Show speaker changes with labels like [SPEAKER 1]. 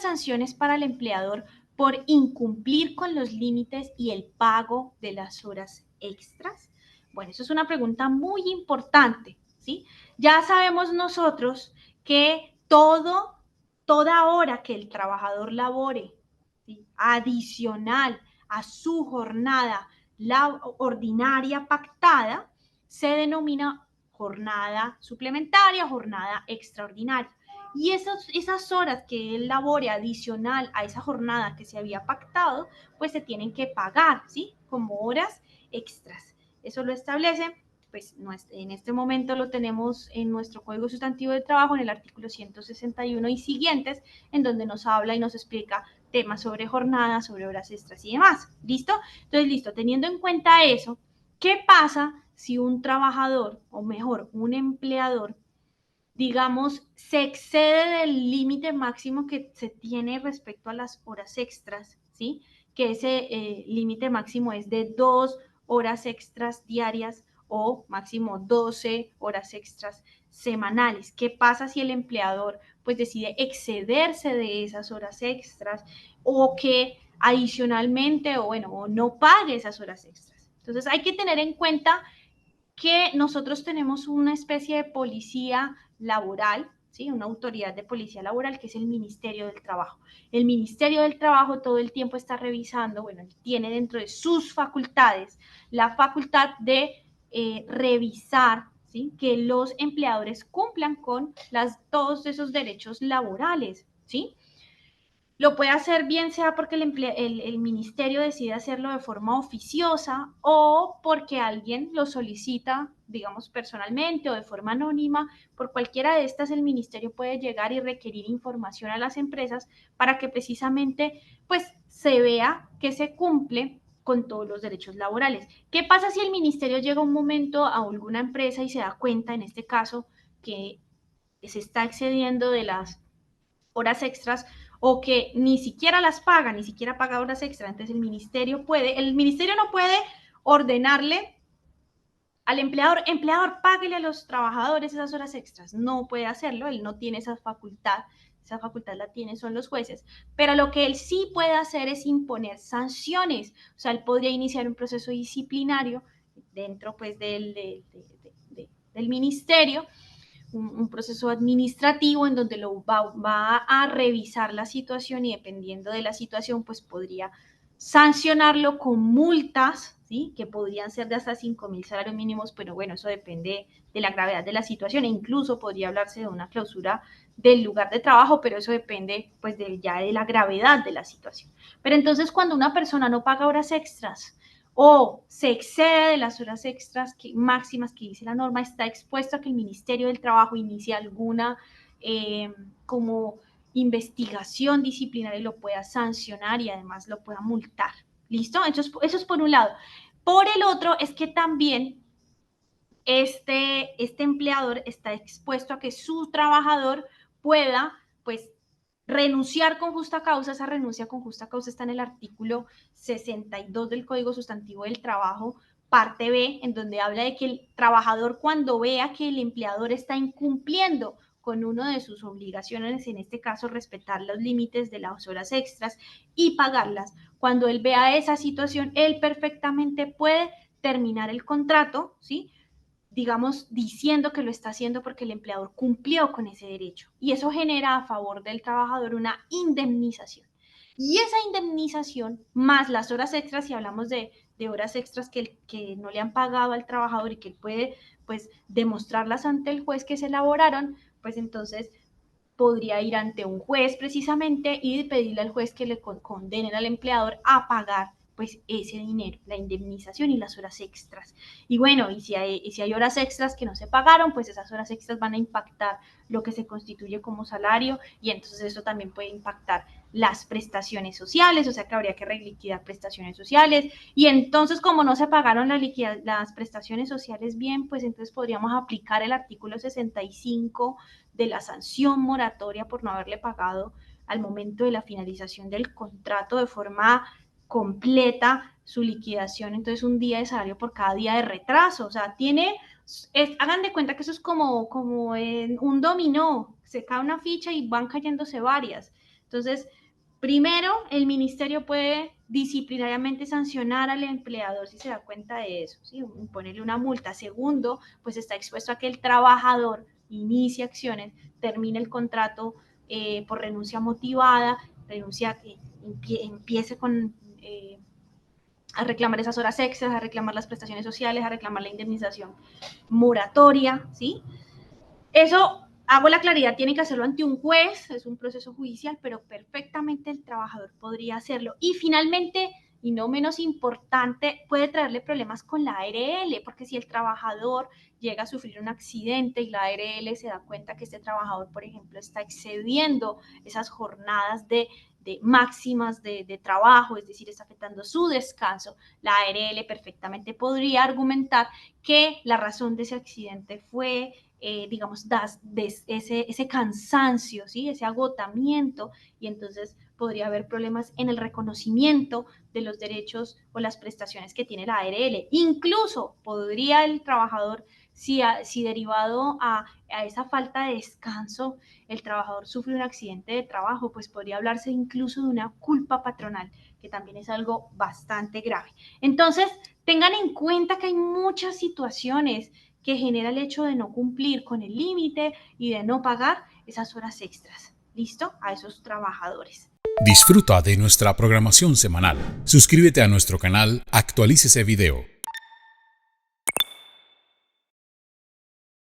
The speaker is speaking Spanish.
[SPEAKER 1] sanciones para el empleador por incumplir con los límites y el pago de las horas extras? Bueno, eso es una pregunta muy importante, ¿sí? Ya sabemos nosotros que toda hora que el trabajador labore, ¿sí?, adicional a su jornada ordinaria pactada, se denomina jornada suplementaria, jornada extraordinaria. Y esas horas que él labore adicional a esa jornada que se había pactado, pues se tienen que pagar, ¿sí?, como horas extras. Eso lo establece, pues en este momento lo tenemos en nuestro Código Sustantivo de Trabajo, en el artículo 161 y siguientes, en donde nos habla y nos explica temas sobre jornadas, sobre horas extras y demás. ¿Listo? Entonces, listo, teniendo en cuenta eso, ¿qué pasa si un trabajador, o mejor, un empleador, digamos, se excede del límite máximo que se tiene respecto a las horas extras, ¿sí? Que ese límite máximo es de 2 horas extras diarias o máximo 12 horas extras semanales. ¿Qué pasa si el empleador pues decide excederse de esas horas extras o que adicionalmente o no pague esas horas extras? Entonces hay que tener en cuenta que nosotros tenemos una especie de policía laboral, ¿sí?, una autoridad de policía laboral que es el Ministerio del Trabajo. El Ministerio del Trabajo todo el tiempo está revisando, bueno, tiene dentro de sus facultades la facultad de revisar, ¿sí?, que los empleadores cumplan con todos esos derechos laborales, ¿sí? Lo puede hacer bien sea porque el ministerio decide hacerlo de forma oficiosa o porque alguien lo solicita, digamos, personalmente o de forma anónima. Por cualquiera de estas, el ministerio puede llegar y requerir información a las empresas para que precisamente pues se vea que se cumple con todos los derechos laborales. ¿Qué pasa si el ministerio llega un momento a alguna empresa y se da cuenta, en este caso, que se está excediendo de las horas extras o que ni siquiera las paga, ni siquiera paga horas extras? Entonces el ministerio no puede ordenarle al empleador, páguele a los trabajadores esas horas extras. No puede hacerlo, él no tiene esa facultad la tienen son los jueces, pero lo que él sí puede hacer es imponer sanciones. O sea, él podría iniciar un proceso disciplinario dentro pues del ministerio, un proceso administrativo en donde va a revisar la situación y dependiendo de la situación, pues podría sancionarlo con multas, ¿sí?, que podrían ser de hasta 5.000 salarios mínimos, pero bueno, eso depende de la gravedad de la situación e incluso podría hablarse de una clausura del lugar de trabajo, pero eso depende pues ya de la gravedad de la situación. Pero entonces cuando una persona no paga horas extras o se excede de las horas extras máximas que dice la norma, está expuesto a que el Ministerio del Trabajo inicie alguna como investigación disciplinaria y lo pueda sancionar y además lo pueda multar. ¿Listo? Eso es por un lado. Por el otro es que también este empleador está expuesto a que su trabajador pueda, pues, renunciar con justa causa. Esa renuncia con justa causa está en el artículo 62 del Código Sustantivo del Trabajo, parte B, en donde habla de que el trabajador, cuando vea que el empleador está incumpliendo con una de sus obligaciones, en este caso respetar los límites de las horas extras y pagarlas, cuando él vea esa situación, él perfectamente puede terminar el contrato, ¿sí?, digamos, diciendo que lo está haciendo porque el empleador cumplió con ese derecho. Y eso genera a favor del trabajador una indemnización. Y esa indemnización, más las horas extras, si hablamos de horas extras que no le han pagado al trabajador y que él puede, pues, demostrarlas ante el juez que se elaboraron, pues entonces podría ir ante un juez precisamente y pedirle al juez que le condenen al empleador a pagar pues ese dinero, la indemnización y las horas extras. Y bueno, y si hay horas extras que no se pagaron, pues esas horas extras van a impactar lo que se constituye como salario y entonces eso también puede impactar las prestaciones sociales, o sea que habría que reliquidar prestaciones sociales y entonces como no se pagaron las prestaciones sociales bien, pues entonces podríamos aplicar el artículo 65 de la sanción moratoria por no haberle pagado al momento de la finalización del contrato de forma completa su liquidación, entonces un día de salario por cada día de retraso. O sea, hagan de cuenta que eso es como en un dominó, se cae una ficha y van cayéndose varias. Entonces, primero, el ministerio puede disciplinariamente sancionar al empleador si se da cuenta de eso, ¿sí? Ponerle una multa. Segundo, pues está expuesto a que el trabajador inicie acciones, termine el contrato por renuncia motivada, renuncia que empiece con a reclamar esas horas extras, a reclamar las prestaciones sociales, a reclamar la indemnización moratoria, ¿sí? Eso, hago la claridad, tiene que hacerlo ante un juez, es un proceso judicial, pero perfectamente el trabajador podría hacerlo. Y finalmente, y no menos importante, puede traerle problemas con la ARL, porque si el trabajador llega a sufrir un accidente y la ARL se da cuenta que este trabajador, por ejemplo, está excediendo esas jornadas de máximas de trabajo, es decir, está afectando su descanso, la ARL perfectamente podría argumentar que la razón de ese accidente fue digamos, ese cansancio, ¿sí? Ese agotamiento, y entonces podría haber problemas en el reconocimiento de los derechos o las prestaciones que tiene la ARL. Incluso podría el trabajador, si derivado a esa falta de descanso, el trabajador sufre un accidente de trabajo, pues podría hablarse incluso de una culpa patronal, que también es algo bastante grave. Entonces, tengan en cuenta que hay muchas situaciones que genera el hecho de no cumplir con el límite y de no pagar esas horas extras. ¿Listo? A esos trabajadores.
[SPEAKER 2] Disfruta de nuestra programación semanal. Suscríbete a nuestro canal, actualícese video